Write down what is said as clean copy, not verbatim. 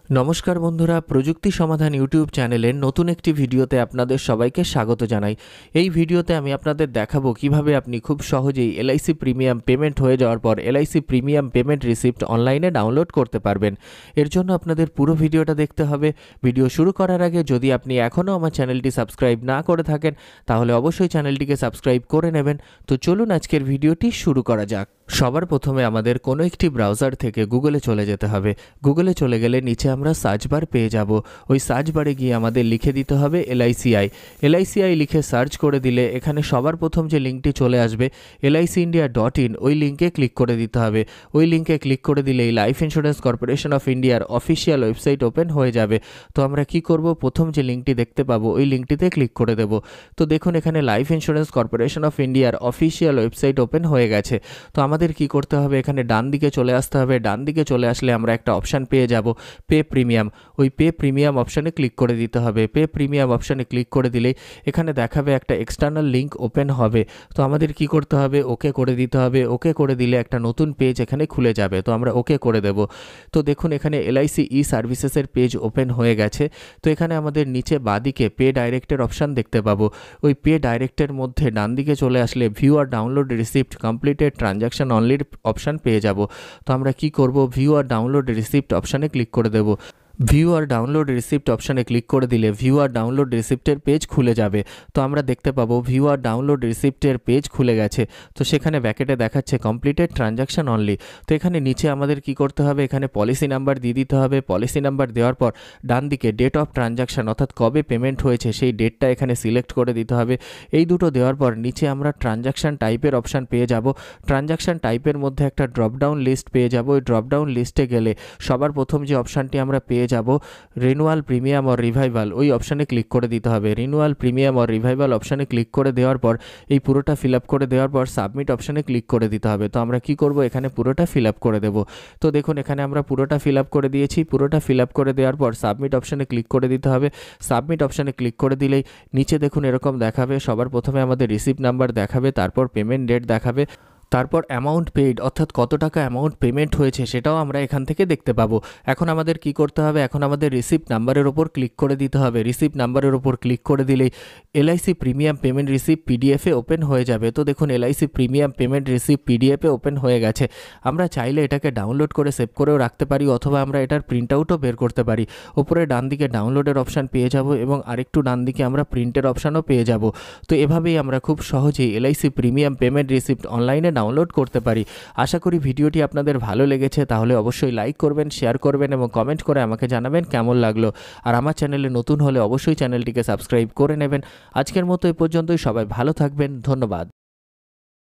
নমস্কার বন্ধুরা, প্রযুক্তি সমাধান ইউটিউব চ্যানেলের নতুন একটি ভিডিওতে আপনাদের সবাইকে স্বাগত জানাই। এই ভিডিওতে আমি আপনাদের দেখাবো কিভাবে আপনি খুব সহজেই এলআইসি প্রিমিয়াম পেমেন্ট হয়ে যাওয়ার পর এলআইসি প্রিমিয়াম পেমেন্ট রিসিপ্ট অনলাইনে ডাউনলোড করতে পারবেন। এর জন্য আপনাদের পুরো ভিডিওটা দেখতে হবে। ভিডিও শুরু করার আগে যদি আপনি এখনও আমার চ্যানেলটি সাবস্ক্রাইব না করে থাকেন তাহলে অবশ্যই চ্যানেলটিকে সাবস্ক্রাইব করে নেবেন। তো চলুন আজকের ভিডিওটি শুরু করা যাক। সবার প্রথমে আমাদের কোনো একটি ব্রাউজার থেকে গুগলে চলে যেতে হবে। গুগলে চলে গেলে নিচে আমরা সার্চ বার পেয়ে যাব। ওই সার্চ বারে গিয়ে আমাদের লিখে দিতে হবে এলআইসিআই লিখে সার্চ করে দিলে এখানে সবার প্রথম যে লিঙ্কটি চলে আসবে LICindia.in, ওই লিঙ্কে ক্লিক করে দিতে হবে। ওই লিঙ্কে ক্লিক করে দিলেই লাইফ ইন্স্যুরেন্স কর্পোরেশন অফ ইন্ডিয়ার অফিসিয়াল ওয়েবসাইট ওপেন হয়ে যাবে। তো আমরা কি করব, প্রথম যে লিঙ্কটি দেখতে পাবো ওই লিঙ্কটিতে ক্লিক করে দেব। তো দেখুন এখানে লাইফ ইন্স্যুরেন্স কর্পোরেশন অফ ইন্ডিয়ার অফিসিয়াল ওয়েবসাইট ওপেন হয়ে গেছে। তো আমাদের কি করতে হবে, এখানে ডান দিকে চলে আসতে হবে। ডান দিকে চলে আসলে আমরা একটা অপশান পেয়ে যাব পে প্রিমিয়াম। ওই পে প্রিমিয়াম অপশানে ক্লিক করে দিতে হবে। পে প্রিমিয়াম অপশানে ক্লিক করে দিলেই এখানে দেখাবে একটা এক্সটার্নাল লিঙ্ক ওপেন হবে। তো আমাদের কি করতে হবে, ওকে করে দিতে হবে। ওকে করে দিলে একটা নতুন পেজ এখানে খুলে যাবে। তো আমরা ওকে করে দেব। তো দেখুন এখানে এলআইসি ই সার্ভিসেসের পেজ ওপেন হয়ে গেছে। তো এখানে আমাদের নিচে বাঁদিকে পে ডাইরেক্টের অপশান দেখতে পাবো। ওই পে ডাইরেক্টের মধ্যে ডান দিকে চলে আসলে view or download receipt completed transaction অনলির অপশান পেয়ে যাব। তো আমরা কি করব, ভিউ আর ডাউনলোড রিসিপ্ট অপশানে ক্লিক করে দেব। ভিউ আর ডাউনলোড রিসিপ্ট অপশানে ক্লিক করে দিলে ভিউ আর ডাউনলোড রিসিপ্টের পেজ খুলে যাবে। তো আমরা দেখতে পাবো ভিউ আর ডাউনলোড রিসিপ্টের পেজ খুলে গেছে। তো সেখানে ব্যাকেটে দেখাচ্ছে কমপ্লিটেড ট্রানজ্যাকশন অনলি। তো এখানে নিচে আমাদের কি করতে হবে, এখানে পলিসি নাম্বার দিয়ে দিতে হবে। পলিসি নাম্বার দেওয়ার পর ডান দিকে ডেট অফ ট্রানজ্যাকশন অর্থাৎ কবে পেমেন্ট হয়েছে সেই ডেটটা এখানে সিলেক্ট করে দিতে হবে। এই দুটো দেওয়ার পর নিচে আমরা ট্রানজ্যাকশন টাইপের অপশান পেয়ে যাব। ট্রানজ্যাকশন টাইপের মধ্যে একটা ড্রপডাউন লিস্ট পেয়ে যাব। ওই ড্রপডাউন লিস্টে গেলে সবার প্রথম যে অপশানটি আমরা পেয়ে যাব রিনিউয়াল প্রিমিয়াম অর রিভাইভাল, ওই অপশানে ক্লিক করে দিতে হবে। রিনিউয়াল প্রিমিয়াম অর রিভাইভাল অপশানে ক্লিক করে দেওয়ার পর এই পুরোটা ফিল আপ করে দেওয়ার পর সাবমিট অপশানে ক্লিক করে দিতে হবে। তো আমরা কি করব, এখানে পুরোটা ফিল আপ করে দেব। তো দেখুন এখানে আমরা পুরোটা ফিল আপ করে দিয়েছি। পুরোটা ফিল আপ করে দেওয়ার পর সাবমিট অপশানে ক্লিক করে দিতে হবে। সাবমিট অপশানে ক্লিক করে দিলেই নিচে দেখুন এরকম দেখাবে। সবার প্রথমে আমাদের রিসিপ্ট নাম্বার দেখাবে, তারপর পেমেন্ট ডেট দেখাবে, তারপর অ্যামাউন্ট পেইড অর্থাৎ কত টাকা অ্যামাউন্ট পেমেন্ট হয়েছে সেটাও আমরা এখান থেকে দেখতে পাবো। এখন আমাদের কি করতে হবে, এখন আমাদের রিসিপ্ট নাম্বারের ওপর ক্লিক করে দিতে হবে। রিসিপ্ট নাম্বারের ওপর ক্লিক করে দিলেই এলআইসি প্রিমিয়াম পেমেন্ট রিসিপ্ট পিডিএফে ওপেন হয়ে যাবে। তো দেখুন এলআইসি প্রিমিয়াম পেমেন্ট রিসিপ্ট পিডিএফে ওপেন হয়ে গেছে। আমরা চাইলে এটাকে ডাউনলোড করে সেভ করেও রাখতে পারি অথবা আমরা এটার প্রিন্ট আউটও বের করতে পারি। ওপরে ডান দিকে ডাউনলোডের অপশান পেয়ে যাব এবং আরেকটু ডান দিকে আমরা প্রিন্টের অপশানও পেয়ে যাব। তো এভাবেই আমরা খুব সহজেই এলআইসি প্রিমিয়াম পেমেন্ট রিসিপ্ট অনলাইনে ডাউনলোড করতে পারি। আশা করি ভিডিওটি আপনাদের ভালো লেগেছে। তাহলে অবশ্যই লাইক করবেন, শেয়ার করবেন এবং কমেন্ট করে আমাকে জানাবেন কেমন লাগলো। আর আমার চ্যানেলে নতুন হলে অবশ্যই চ্যানেলটিকে সাবস্ক্রাইব করে নেবেন। আজকের মতো এ পর্যন্তই। সবাই ভালো থাকবেন। ধন্যবাদ।